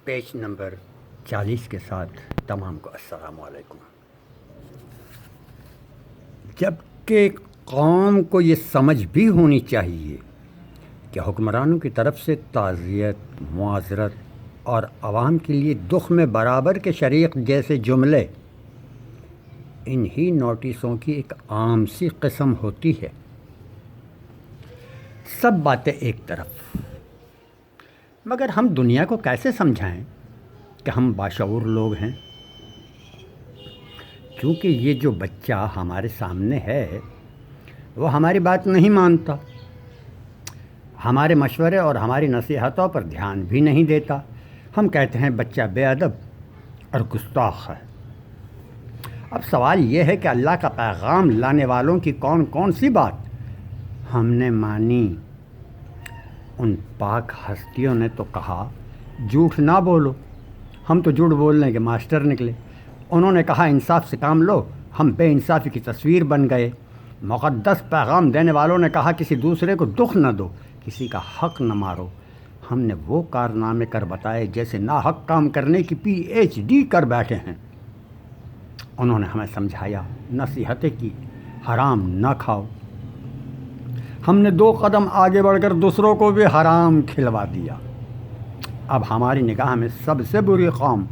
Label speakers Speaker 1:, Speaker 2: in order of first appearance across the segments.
Speaker 1: Page number 40 کے ساتھ تمام کو السلام علیکم۔ جبکہ قوم کو یہ سمجھ بھی ہونی چاہیے کہ حکمرانوں کی طرف سے تعزیت، معذرت اور عوام کے لیے دکھ میں برابر کے شریک جیسے جملے انہی نوٹسوں کی ایک عام سی قسم ہوتی ہے۔ سب باتیں ایک طرف، مگر ہم دنیا کو کیسے سمجھائیں کہ ہم باشعور لوگ ہیں؟ کیونکہ یہ جو بچہ ہمارے سامنے ہے وہ ہماری بات نہیں مانتا، ہمارے مشورے اور ہماری نصیحتوں پر دھیان بھی نہیں دیتا۔ ہم کہتے ہیں بچہ بے ادب اور گستاخ ہے۔ اب سوال یہ ہے کہ اللہ کا پیغام لانے والوں کی کون کون سی بات ہم نے مانی؟ ان پاک ہستیوں نے تو کہا جھوٹ نہ بولو، ہم تو جھوٹ بولنے کے ماسٹر نکلے۔ انہوں نے کہا انصاف سے کام لو، ہم بے انصافی کی تصویر بن گئے۔ مقدس پیغام دینے والوں نے کہا کسی دوسرے کو دکھ نہ دو، کسی کا حق نہ مارو۔ ہم نے وہ کارنامے کر بتائے جیسے ناحق کام کرنے کی پی ایچ ڈی کر بیٹھے ہیں۔ انہوں نے ہمیں سمجھایا، نصیحتیں کی، حرام نہ کھاؤ۔ ہم نے 2 قدم آگے بڑھ کر دوسروں کو بھی حرام کھلوا دیا۔ اب ہماری نگاہ میں سب سے بری قوم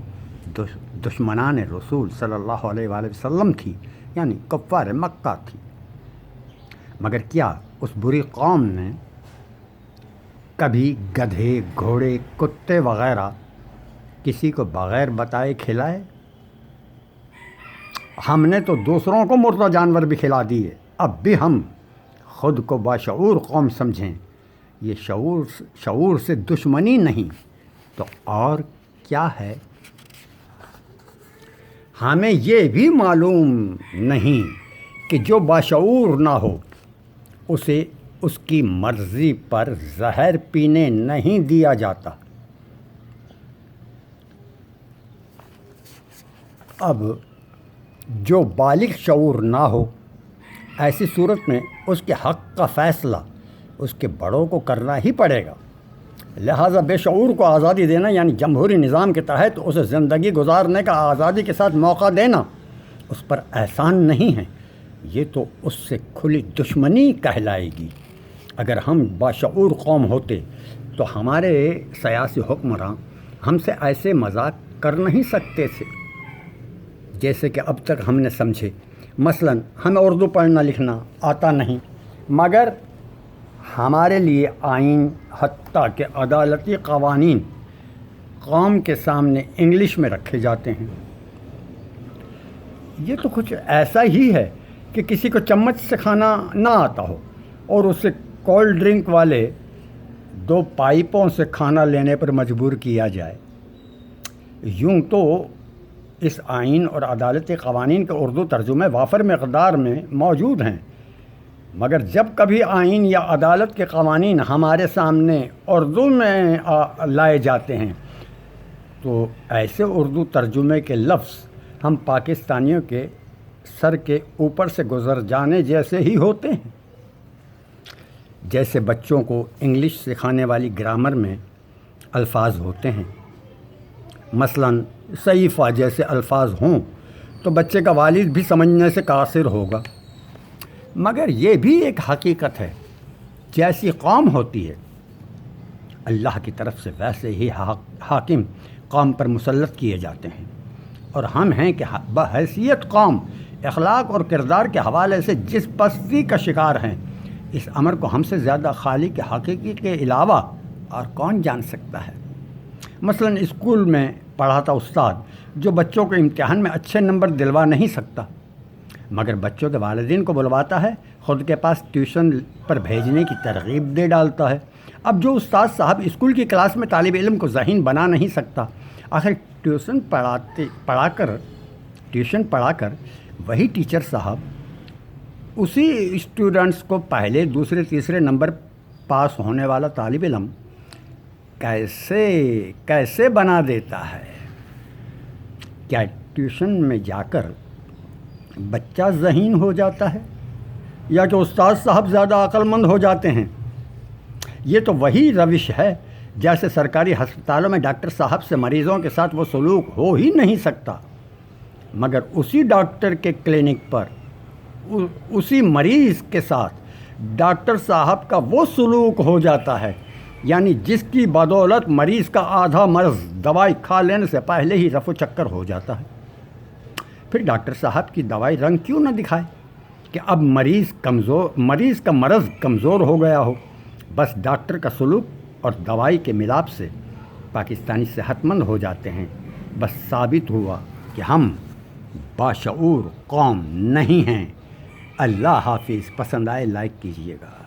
Speaker 1: دشمنان رسول صلی اللہ علیہ وآلہ وسلم تھی، یعنی کفار مکہ تھی۔ مگر کیا اس بری قوم نے کبھی گدھے، گھوڑے، کتے وغیرہ کسی کو بغیر بتائے کھلائے؟ ہم نے تو دوسروں کو مردہ جانور بھی کھلا دیے۔ اب بھی ہم خود کو باشعور قوم سمجھیں، یہ شعور سے دشمنی نہیں تو اور کیا ہے؟ ہمیں یہ بھی معلوم نہیں کہ جو باشعور نہ ہو اسے اس کی مرضی پر زہر پینے نہیں دیا جاتا۔ اب جو بالغ شعور نہ ہو، ایسی صورت میں اس کے حق کا فیصلہ اس کے بڑوں کو کرنا ہی پڑے گا۔ لہٰذا بے شعور کو آزادی دینا، یعنی جمہوری نظام کے تحت اسے زندگی گزارنے کا آزادی کے ساتھ موقع دینا، اس پر احسان نہیں ہے، یہ تو اس سے کھلی دشمنی کہلائے گی۔ اگر ہم باشعور قوم ہوتے تو ہمارے سیاسی حکمراں ہم سے ایسے مذاق کر نہیں سکتے تھے جیسے کہ اب تک ہم نے سمجھے۔ مثلاً ہمیں اردو پڑھنا لکھنا آتا نہیں، مگر ہمارے لیے آئین حتیٰ کہ عدالتی قوانین قوم کے سامنے انگلش میں رکھے جاتے ہیں۔ یہ تو کچھ ایسا ہی ہے کہ کسی کو چمچ سے کھانا نہ آتا ہو اور اسے کولڈ ڈرنک والے 2 پائپوں سے کھانا لینے پر مجبور کیا جائے۔ یوں تو اس آئین اور عدالتی قوانین کے اردو ترجمے وافر مقدار میں موجود ہیں، مگر جب کبھی آئین یا عدالت کے قوانین ہمارے سامنے اردو میں لائے جاتے ہیں تو ایسے اردو ترجمے کے لفظ ہم پاکستانیوں کے سر کے اوپر سے گزر جانے جیسے ہی ہوتے ہیں۔ جیسے بچوں کو انگلش سکھانے والی گرامر میں الفاظ ہوتے ہیں، مثلاً صحیفہ جیسے الفاظ ہوں تو بچے کا والد بھی سمجھنے سے قاصر ہوگا۔ مگر یہ بھی ایک حقیقت ہے، جیسی قوم ہوتی ہے اللہ کی طرف سے ویسے ہی حاکم قوم پر مسلط کیے جاتے ہیں، اور ہم ہیں کہ بحیثیت قوم اخلاق اور کردار کے حوالے سے جس پستی کا شکار ہیں، اس امر کو ہم سے زیادہ خالق کے حقیقی کے علاوہ اور کون جان سکتا ہے؟ مثلاً اسکول میں پڑھاتا استاد جو بچوں کو امتحان میں اچھے نمبر دلوا نہیں سکتا، مگر بچوں کے والدین کو بلواتا ہے، خود کے پاس ٹیوشن پر بھیجنے کی ترغیب دے ڈالتا ہے۔ اب جو استاد صاحب اسکول کی کلاس میں طالب علم کو ذہین بنا نہیں سکتا، آخر ٹیوشن پڑھا کر وہی ٹیچر صاحب اسی اسٹوڈنٹس کو پہلے، دوسرے، تیسرے نمبر پاس ہونے والا طالب علم کیسے بنا دیتا ہے؟ کیا ٹیوشن میں جا کر بچہ ذہین ہو جاتا ہے یا کہ استاد صاحب زیادہ عقل مند ہو جاتے ہیں؟ یہ تو وہی روش ہے جیسے سرکاری ہسپتالوں میں ڈاکٹر صاحب سے مریضوں کے ساتھ وہ سلوک ہو ہی نہیں سکتا، مگر اسی ڈاکٹر کے کلینک پر اسی مریض کے ساتھ ڈاکٹر صاحب کا وہ سلوک ہو جاتا ہے، یعنی جس کی بدولت مریض کا آدھا مرض دوائی کھا لینے سے پہلے ہی رفع چکر ہو جاتا ہے۔ پھر ڈاکٹر صاحب کی دوائی رنگ کیوں نہ دکھائے کہ اب مریض کا مرض کمزور ہو گیا ہو؟ بس ڈاکٹر کا سلوک اور دوائی کے ملاپ سے پاکستانی صحت مند ہو جاتے ہیں۔ بس ثابت ہوا کہ ہم باشعور قوم نہیں ہیں۔ اللہ حافظ۔ پسند آئے لائک کیجیے گا۔